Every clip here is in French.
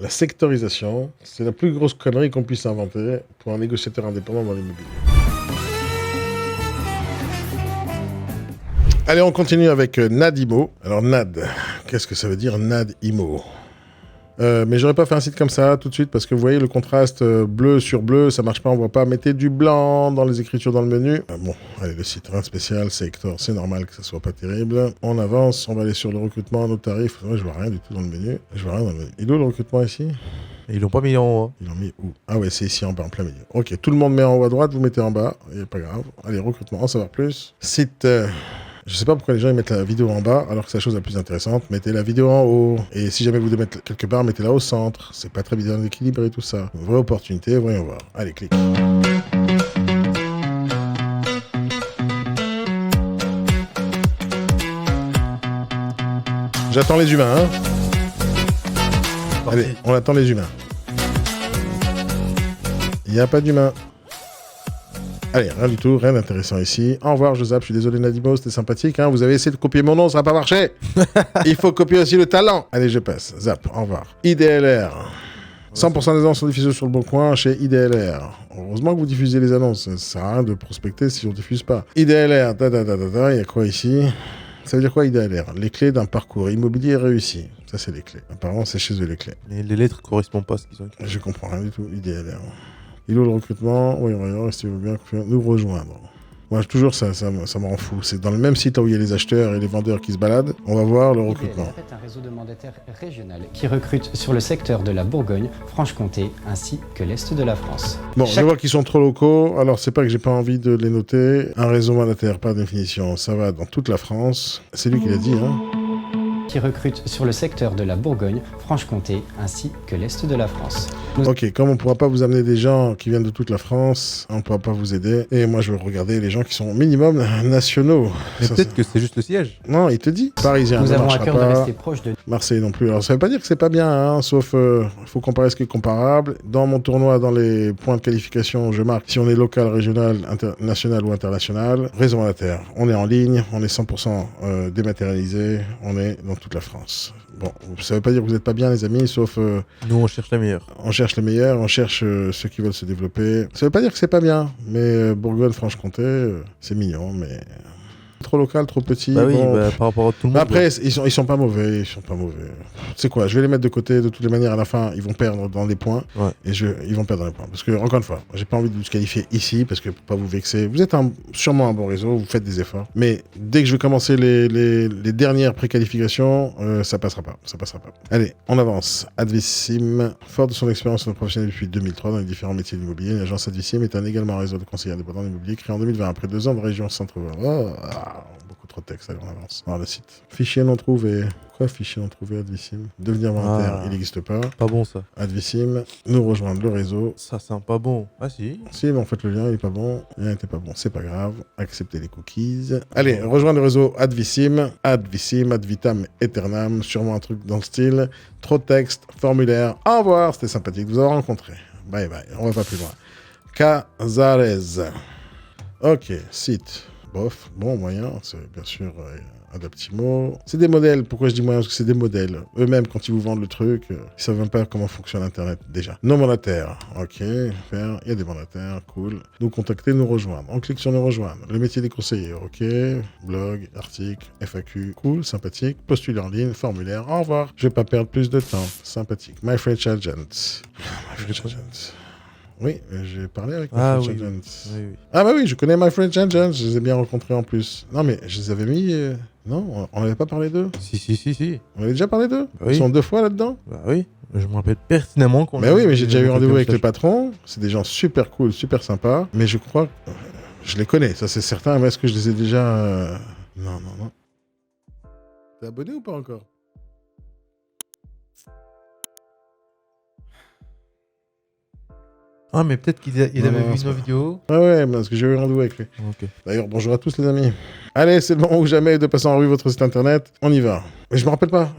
La sectorisation, c'est la plus grosse connerie qu'on puisse inventer pour un négociateur indépendant dans l'immobilier. Allez, on continue avec Nadimo. Alors Nad, qu'est-ce que ça veut dire Nadimo? Mais j'aurais pas fait un site comme ça tout de suite parce que vous voyez le contraste bleu sur bleu, ça marche pas, on voit pas. Mettez du blanc dans les écritures dans le menu. Bon, allez, le site, rien de spécial, c'est Hector, c'est normal que ça soit pas terrible. On avance, on va aller sur le recrutement, nos tarifs. Ouais, je vois rien du tout dans le menu. Je vois rien dans le menu. Il est où le recrutement ici? Et ils l'ont pas mis en haut. Hein. Ils l'ont mis où? Ah ouais, c'est ici en bas, en plein milieu. Ok, tout le monde met en haut à droite, vous mettez en bas, et pas grave. Allez, recrutement, en savoir plus. Site... Je sais pas pourquoi les gens ils mettent la vidéo en bas alors que c'est la chose la plus intéressante. Mettez la vidéo en haut. Et si jamais vous devez mettre quelque part, mettez-la au centre. C'est pas très bien équilibré tout ça. Une vraie opportunité, voyons voir. Allez, clique. J'attends les humains, hein. Allez, on attend les humains. Il n'y a pas d'humains. Allez, rien du tout, rien d'intéressant ici. Au revoir, je zappe, je suis désolé Nadimo, c'était sympathique. Hein, vous avez essayé de copier mon nom, ça n'a pas marché. Il faut copier aussi le talent. Allez, je passe, zap, au revoir. IDLR. 100% des annonces sont diffusées sur le bon coin chez IDLR. Heureusement que vous diffusez les annonces, ça sert à rien de prospecter si on ne diffuse pas. IDLR, il y a quoi ici? Ça veut dire quoi IDLR? Les clés d'un parcours immobilier réussi. Ça, c'est les clés. Apparemment, c'est chez eux les clés. Mais les lettres correspondent pas à ce qu'ils ont écrit. Je comprends rien du tout, IDLR. Il est où le recrutement? Oui, si vous voulez bien nous rejoindre. Moi, toujours, ça me rend fou. C'est dans le même site où il y a les acheteurs et les vendeurs qui se baladent. On va voir le recrutement. IDLR est un réseau de mandataires régional qui recrute sur le secteur de la Bourgogne, Franche-Comté, ainsi que l'Est de la France. Bon, je vois qu'ils sont trop locaux. Alors, c'est pas que j'ai pas envie de les noter. Un réseau mandataire, par définition, ça va dans toute la France. C'est lui qui l'a dit, hein. Qui recrute sur le secteur de la Bourgogne, Franche-Comté, ainsi que l'Est de la France. Ok, comme on ne pourra pas vous amener des gens qui viennent de toute la France, on ne pourra pas vous aider. Et moi, je veux regarder les gens qui sont au minimum nationaux. Mais peut-être que c'est juste le siège. Non, il te dit. Parisien, Nous ça avons à marchera cœur de pas. rester proche de... Marseille non plus. Alors, ça ne veut pas dire que c'est pas bien, hein, sauf il faut comparer ce qui est comparable. Dans mon tournoi, dans les points de qualification, je marque si on est local, régional, national ou international. Réseau mandataire. On est en ligne, on est 100% dématérialisé, on est dans toute la France. Bon, ça ne veut pas dire que vous n'êtes pas bien, les amis, sauf... Nous, on cherche les meilleurs. On cherche les meilleurs, on cherche ceux qui veulent se développer. Ça ne veut pas dire que c'est pas bien, mais Bourgogne-Franche-Comté, c'est mignon, mais... Trop local, trop petit. Bah oui, bon. par rapport à tout le monde. Après, ils sont pas mauvais, C'est quoi, je vais les mettre de côté, de toutes les manières, à la fin, ils vont perdre dans les points. Ouais. Et ils vont perdre dans les points. Parce que, encore une fois, j'ai pas envie de vous qualifier ici, parce que pour pas vous vexer, vous êtes sûrement un bon réseau, vous faites des efforts. Mais dès que je vais commencer les dernières préqualifications, ça passera pas. Allez, on avance. Advissim, fort de son expérience professionnelle depuis 2003 dans les différents métiers de l'immobilier, l'agence Advissim est également un réseau de conseillers indépendants d'immobilier créé en 2020 après 2 ans de région centre-ouest. Beaucoup trop de texte, allez, on avance. Alors, le site. Fichier non trouvé. Quoi, fichier non trouvé, Advissim? Devenir volontaire, il n'existe pas. Pas bon, ça. Advissim, nous rejoindre le réseau. Ça sent pas bon. Ah, si. Si, mais en fait, le lien, il est pas bon. Le lien n'était pas bon, c'est pas grave. Accepter les cookies. Allez, rejoindre le réseau Advissim. Advissim, ad vitam aeternam. Sûrement un truc dans le style. Trop de texte, formulaire. Au revoir, c'était sympathique de vous avoir rencontré. Bye bye, on va pas plus loin. Casares. Ok, site. Bof, bon, moyen, c'est bien sûr Adaptimo. C'est des modèles, pourquoi je dis moyen? Parce que c'est des modèles. Eux-mêmes, quand ils vous vendent le truc, ils savent même pas comment fonctionne Internet, déjà. Non mandataire, ok, il y a des mandataires, cool. Nous contacter, nous rejoindre. On clique sur nous rejoindre. Le métier des conseillers, ok. Blog, article, FAQ, cool, sympathique. Postuler en ligne, formulaire, au revoir. Je vais pas perdre plus de temps, sympathique. My French Agent. Oui, j'ai parlé avec My French Agent. Oui. Ah bah oui, je connais My French Agent, je les ai bien rencontrés en plus. Non mais je les avais mis... Non, on n'avait pas parlé d'eux? Si. On avait déjà parlé d'eux? Bah oui. Ils sont 2 fois là-dedans? Bah oui, je me rappelle pertinemment qu'on... Mais oui, mais j'ai déjà eu rendez-vous avec les patrons, c'est des gens super cool, super sympas, mais je crois que... Je les connais, ça c'est certain, mais est-ce que je les ai déjà... Non. T'es abonné ou pas encore? Ah, mais peut-être qu'il avait vu nos vidéos. Ah ouais, parce que j'ai eu rendez-vous avec lui. Okay. D'ailleurs, bonjour à tous les amis. Allez, c'est le moment ou jamais de passer en revue votre site internet. On y va. Mais je me rappelle pas.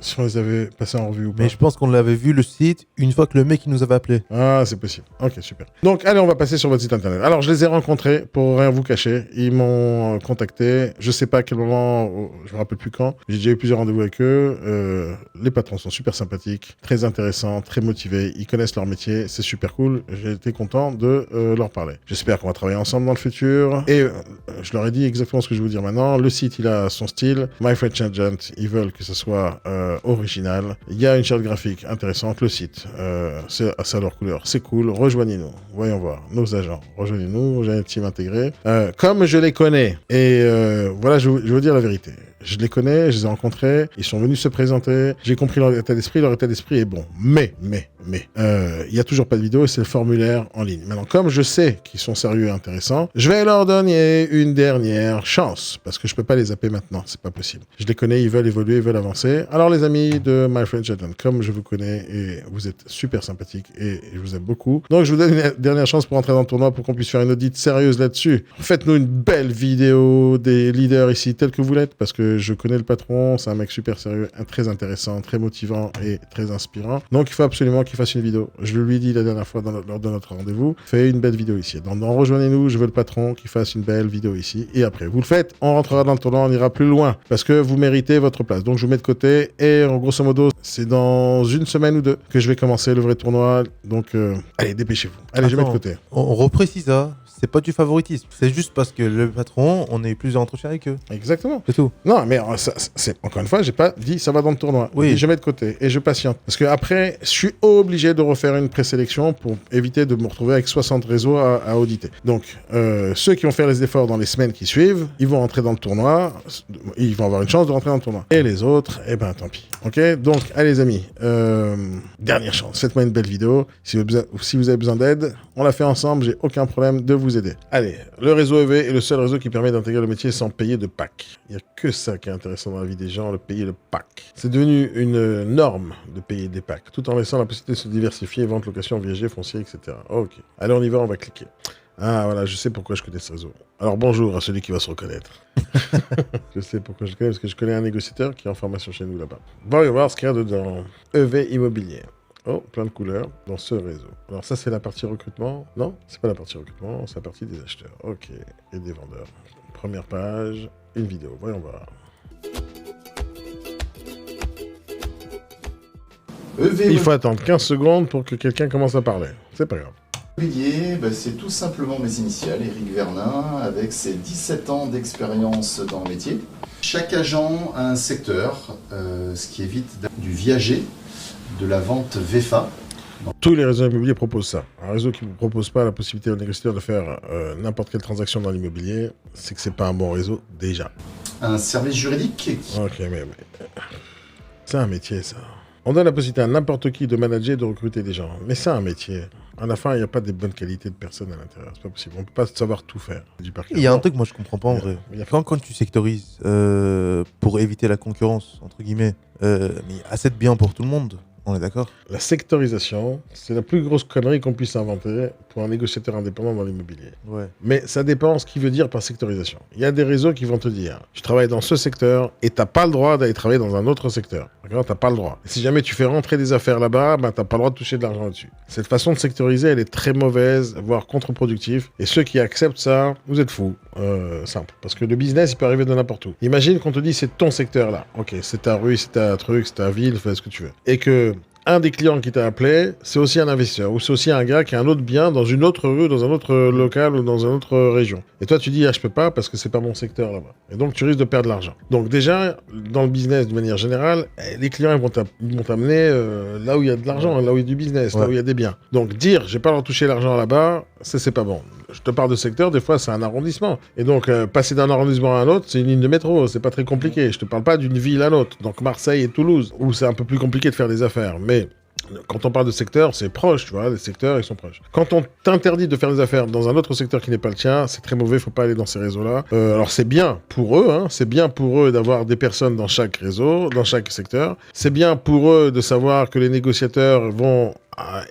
si on les avait passés en revue ou pas. Mais je pense qu'on l'avait vu le site une fois que le mec il nous avait appelé. Ah, c'est possible. Ok, super. Donc, allez, on va passer sur votre site internet. Alors, je les ai rencontrés, pour rien vous cacher. Ils m'ont contacté. Je sais pas à quel moment, je me rappelle plus quand. J'ai déjà eu plusieurs rendez-vous avec eux. Les patrons sont super sympathiques, très intéressants, très motivés. Ils connaissent leur métier. C'est super cool. J'ai été content de leur parler. J'espère qu'on va travailler ensemble dans le futur. Et je leur ai dit exactement ce que je vais vous dire maintenant. Le site, il a son style. My French Agent, ils veulent que ce soit original. Il y a une charte graphique intéressante. Le site, c'est à ça leur couleur. C'est cool. Rejoignez-nous. Voyons voir. Nos agents. Rejoignez-nous. J'ai un team intégré. Comme je les connais. Et voilà, je vais vous dire la vérité. Je les connais, je les ai rencontrés, ils sont venus se présenter, j'ai compris leur état d'esprit est bon. Mais, il y a toujours pas de vidéo et c'est le formulaire en ligne. Maintenant, comme je sais qu'ils sont sérieux et intéressants, je vais leur donner une dernière chance, parce que je peux pas les zapper maintenant, c'est pas possible. Je les connais, ils veulent évoluer, ils veulent avancer. Alors les amis de My French Agent, comme je vous connais et vous êtes super sympathiques et je vous aime beaucoup, donc je vous donne une dernière chance pour entrer dans le tournoi pour qu'on puisse faire une audite sérieuse là-dessus. Faites-nous une belle vidéo des leaders ici, tels que vous l'êtes, parce que je connais le patron, c'est un mec super sérieux, très intéressant, très motivant et très inspirant. Donc il faut absolument qu'il fasse une vidéo. Je lui ai dit la dernière fois lors de notre rendez-vous, fais une belle vidéo ici. Donc rejoignez-nous, je veux le patron qui fasse une belle vidéo ici. Et après, vous le faites, on rentrera dans le tournoi, on ira plus loin, parce que vous méritez votre place. Donc je vous mets de côté et en grosso modo, c'est dans une semaine ou deux que je vais commencer le vrai tournoi. Donc allez, dépêchez-vous. Allez, je mets de côté. On reprécise ça. C'est pas du favoritisme. C'est juste parce que le patron, on est plusieurs entretiens avec eux. Exactement. C'est tout. Non, mais encore une fois, j'ai pas dit ça va dans le tournoi. Oui. Et je mets de côté et je patiente. Parce que après, je suis obligé de refaire une présélection pour éviter de me retrouver avec 60 réseaux à auditer. Donc, ceux qui vont faire les efforts dans les semaines qui suivent, ils vont rentrer dans le tournoi. Ils vont avoir une chance de rentrer dans le tournoi. Et les autres, eh ben, tant pis. Ok? Donc, allez, les amis. Dernière chance. Faites-moi une belle vidéo. Si vous avez besoin d'aide, on la fait ensemble. J'ai aucun problème de vous aider. Allez, le réseau EV est le seul réseau qui permet d'intégrer le métier sans payer de pack. Il n'y a que ça qui est intéressant dans la vie des gens, le payer le pack. C'est devenu une norme de payer des packs, tout en laissant la possibilité de se diversifier, vente, location, viager, foncier, etc. Ok. Allez, on y va, on va cliquer. Ah, voilà, je sais pourquoi je connais ce réseau. Alors, bonjour à celui qui va se reconnaître. Je sais pourquoi je le connais, parce que je connais un négociateur qui est en formation chez nous là-bas. Voyons voir ce qu'il y a dedans. EV immobilier. Oh, plein de couleurs dans ce réseau. Alors ça, c'est la partie recrutement. Non, c'est pas la partie recrutement, c'est la partie des acheteurs. Ok, et des vendeurs. Première page, une vidéo. Voyons voir. Il faut attendre 15 secondes pour que quelqu'un commence à parler. C'est pas grave. Immobilier, c'est tout simplement mes initiales, Éric Vernin, avec ses 17 ans d'expérience dans le métier. Chaque agent a un secteur, ce qui évite du viager, de la vente VFA. Tous les réseaux immobiliers proposent ça. Un réseau qui ne propose pas la possibilité aux négociateurs de faire n'importe quelle transaction dans l'immobilier, c'est que c'est pas un bon réseau déjà. Un service juridique. Ok, mais c'est un métier ça. On donne la possibilité à n'importe qui de manager et de recruter des gens. Mais c'est un métier. À la fin, il n'y a pas de bonnes qualités de personnes à l'intérieur. C'est pas possible. On ne peut pas savoir tout faire. Il y a un truc, moi, je comprends pas en vrai. Quand tu sectorises pour éviter la concurrence, entre guillemets, mais assez de bien pour tout le monde. On est d'accord? La sectorisation, c'est la plus grosse connerie qu'on puisse inventer pour un négociateur indépendant dans l'immobilier. Ouais. Mais ça dépend ce qu'il veut dire par sectorisation. Il y a des réseaux qui vont te dire, tu travailles dans ce secteur et t'as pas le droit d'aller travailler dans un autre secteur. D'accord? T'as pas le droit. Et si jamais tu fais rentrer des affaires là-bas, t'as pas le droit de toucher de l'argent là-dessus. Cette façon de sectoriser, elle est très mauvaise, voire contre-productive. Et ceux qui acceptent ça, vous êtes fous. Simple. Parce que le business, il peut arriver de n'importe où. Imagine qu'on te dit, c'est ton secteur là. Ok, c'est ta rue, c'est ta truc, c'est ta ville, fais ce que tu veux. Et que un des clients qui t'a appelé, c'est aussi un investisseur, ou c'est aussi un gars qui a un autre bien dans une autre rue, dans un autre local ou dans une autre région. Et toi, tu dis, ah, je peux pas parce que c'est pas mon secteur là-bas. Et donc, tu risques de perdre de l'argent. Donc déjà, dans le business, de manière générale, les clients ils vont t'amener là où il y a de l'argent, là où il y a du business, là où il y a des biens. Donc dire, j'ai pas le droit de toucher l'argent là-bas, ça c'est pas bon. Je te parle de secteur, des fois c'est un arrondissement. Et donc, passer d'un arrondissement à un autre, c'est une ligne de métro, c'est pas très compliqué. Je te parle pas d'une ville à l'autre. Donc Marseille et Toulouse, où c'est un peu plus compliqué de faire des affaires. Mais quand on parle de secteur, c'est proche, tu vois, les secteurs, ils sont proches. Quand on t'interdit de faire des affaires dans un autre secteur qui n'est pas le tien, c'est très mauvais, faut pas aller dans ces réseaux-là. Alors c'est bien pour eux, hein, c'est bien pour eux d'avoir des personnes dans chaque réseau, dans chaque secteur. C'est bien pour eux de savoir que les négociateurs vont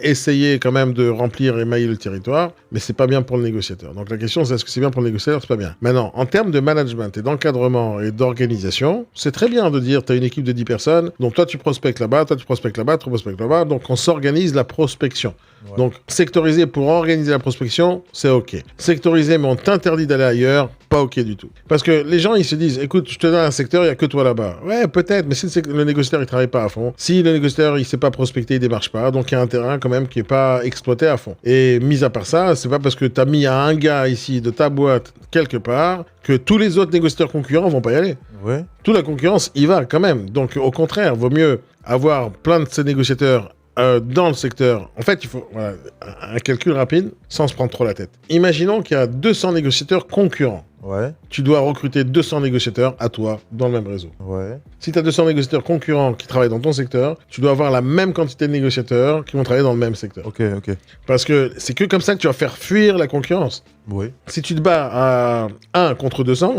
essayer quand même de remplir et émailler le territoire, mais c'est pas bien pour le négociateur. Donc la question c'est est-ce que c'est bien pour le négociateur, c'est pas bien. Maintenant, en termes de management et d'encadrement et d'organisation, c'est très bien de dire tu as une équipe de 10 personnes, donc toi tu prospectes là-bas, toi tu prospectes là-bas, toi tu prospectes là-bas, donc on s'organise la prospection. Ouais. Donc sectoriser pour organiser la prospection, c'est ok. Sectoriser mais on t'interdit d'aller ailleurs, pas ok du tout. Parce que les gens ils se disent écoute, je te donne un secteur, il n'y a que toi là-bas. Ouais, peut-être, mais si le négociateur il travaille pas à fond, si le négociateur il sait pas prospecter, il démarche pas, donc il y a un terrain quand même qui est pas exploité à fond. Et mis à part ça, c'est pas parce que tu as mis un gars ici de ta boîte quelque part que tous les autres négociateurs concurrents vont pas y aller. Ouais. Toute la concurrence y va quand même. Donc au contraire, vaut mieux avoir plein de ces négociateurs dans le secteur. En fait, il faut un calcul rapide sans se prendre trop la tête. Imaginons qu'il y a 200 négociateurs concurrents. Ouais. Tu dois recruter 200 négociateurs à toi dans le même réseau. Ouais. Si tu as 200 négociateurs concurrents qui travaillent dans ton secteur, tu dois avoir la même quantité de négociateurs qui vont travailler dans le même secteur. Ok. Parce que c'est que comme ça que tu vas faire fuir la concurrence. Oui. Si tu te bats à 1 contre 200,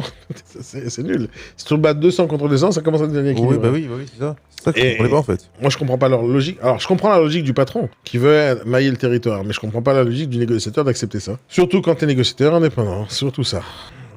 c'est nul. Si tu te bats 200 contre 200, ça commence à devenir équilibré. Oui, c'est ça. C'est ça que je comprenais pas en fait. Moi, je comprends pas leur logique. Alors, je comprends la logique du patron qui veut mailler le territoire, mais je comprends pas la logique du négociateur d'accepter ça. Surtout quand tu es négociateur indépendant, surtout ça.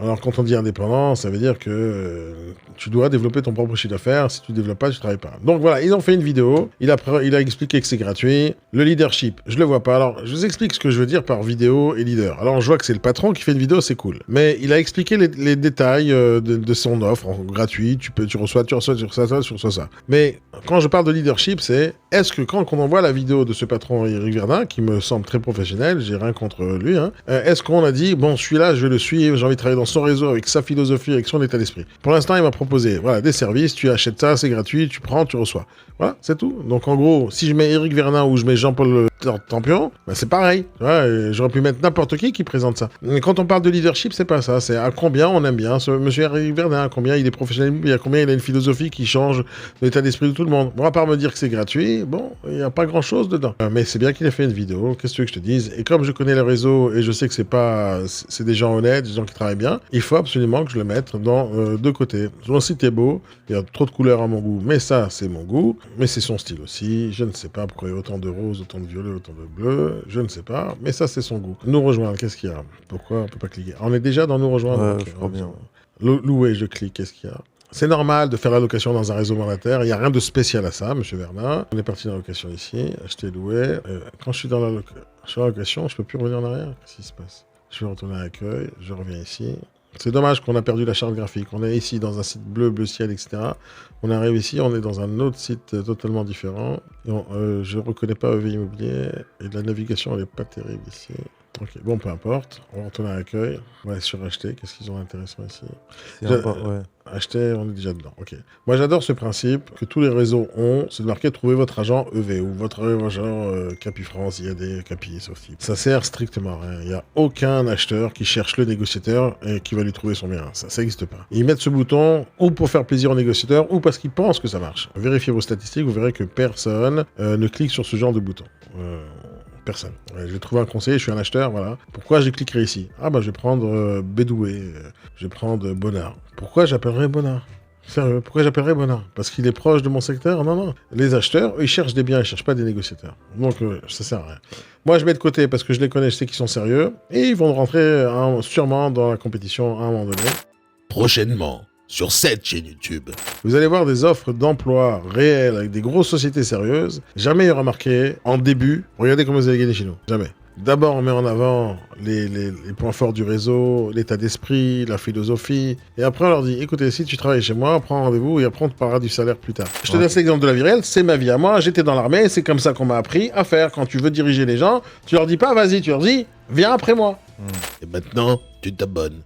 Alors, quand on dit indépendant, ça veut dire que tu dois développer ton propre chiffre d'affaires. Si tu ne développes pas, tu ne travailles pas. Donc voilà, ils ont fait une vidéo. Il a expliqué que c'est gratuit. Le leadership, je ne le vois pas. Alors, je vous explique ce que je veux dire par vidéo et leader. Alors, je vois que c'est le patron qui fait une vidéo, c'est cool. Mais il a expliqué les détails de son offre gratuit. Tu reçois ça. Mais quand je parle de leadership, c'est est-ce que quand on voit la vidéo de ce patron Eric Verdin, qui me semble très professionnel, j'ai rien contre lui, est-ce qu'on a dit, bon, celui-là, je vais le suivre, j'ai envie de travailler dans son réseau, avec sa philosophie, avec son état d'esprit. Pour l'instant, il m'a proposé des services, tu achètes ça, c'est gratuit, tu prends, tu reçois. Voilà, c'est tout. Donc en gros, si je mets Eric Verdin ou je mets Jean-Paul Tampion, c'est pareil. J'aurais pu mettre n'importe qui présente ça. Mais quand on parle de leadership, c'est pas ça. C'est à combien on aime bien ce monsieur Eric Verdin, à combien il est professionnel, à combien il a une philosophie qui change l'état d'esprit de tout le monde. Bon, à part me dire que c'est gratuit, bon, il n'y a pas grand-chose dedans. Mais c'est bien qu'il ait fait une vidéo, qu'est-ce que tu veux que je te dise? Et comme je connais le réseau et je sais que c'est des gens honnêtes, des gens qui travaillent bien, il faut absolument que je le mette dans deux côtés. Son site est beau, il y a trop de couleurs à mon goût, mais ça, c'est mon goût. Mais c'est son style aussi. Je ne sais pas pourquoi il y a autant de roses, autant de violets, autant de bleus. Je ne sais pas, mais ça, c'est son goût. Nous rejoindre, qu'est-ce qu'il y a? Pourquoi on peut pas cliquer? On est déjà dans nous rejoindre. Je crois bien. Louer, je clique, qu'est-ce qu'il y a? C'est normal de faire la location dans un réseau mandataire. Il n'y a rien de spécial à ça, monsieur Verdin. On est parti dans la location ici. Acheter, louer. Quand je suis dans la location, je peux plus revenir en arrière. Qu'est-ce qui se passe? Je vais retourner à l'accueil. Je reviens ici. C'est dommage qu'on a perdu la charte graphique. On est ici dans un site bleu ciel, etc. On arrive ici, on est dans un autre site totalement différent. Je ne reconnais pas EV Immobilier et la navigation, elle n'est pas terrible ici. Ok, bon, peu importe. On va retourner à l'accueil. Ouais, sur acheter, qu'est-ce qu'ils ont d'intéressant ici? Acheter, on est déjà dedans. Ok. Moi, j'adore ce principe que tous les réseaux ont, c'est de marquer trouver votre agent EV ou votre agent Capifrance, IAD, Capi, Sophie. Ça sert strictement à rien. Il n'y a aucun acheteur qui cherche le négociateur et qui va lui trouver son bien. Ça n'existe pas. Ils mettent ce bouton ou pour faire plaisir au négociateur ou parce qu'ils pensent que ça marche. Vérifiez vos statistiques, vous verrez que personne ne clique sur ce genre de bouton. Personne. Je vais trouver un conseiller, je suis un acheteur, voilà. Pourquoi je cliquerai ici? Je vais prendre Bédoué, je vais prendre Bonnard. Pourquoi j'appellerai Bonnard? Sérieux, pourquoi j'appellerai Bonnard? Parce qu'il est proche de mon secteur? Non. Les acheteurs, eux, ils cherchent des biens, ils cherchent pas des négociateurs. Donc, ça sert à rien. Moi, je mets de côté parce que je les connais, je sais qu'ils sont sérieux. Et ils vont rentrer sûrement dans la compétition à un moment donné. Prochainement, sur cette chaîne YouTube. Vous allez voir des offres d'emploi réelles avec des grosses sociétés sérieuses. Jamais il y aura marqué en début, regardez comment vous allez gagner chez nous. Jamais. D'abord, on met en avant les points forts du réseau, l'état d'esprit, la philosophie. Et après, on leur dit, écoutez, si tu travailles chez moi, prends rendez-vous et après, on te parlera du salaire plus tard. Je te donne l'exemple de la vie réelle, c'est ma vie à moi. J'étais dans l'armée, c'est comme ça qu'on m'a appris à faire. Quand tu veux diriger les gens, tu leur dis pas, vas-y, tu leur dis, viens après moi. Et maintenant, tu t'abonnes.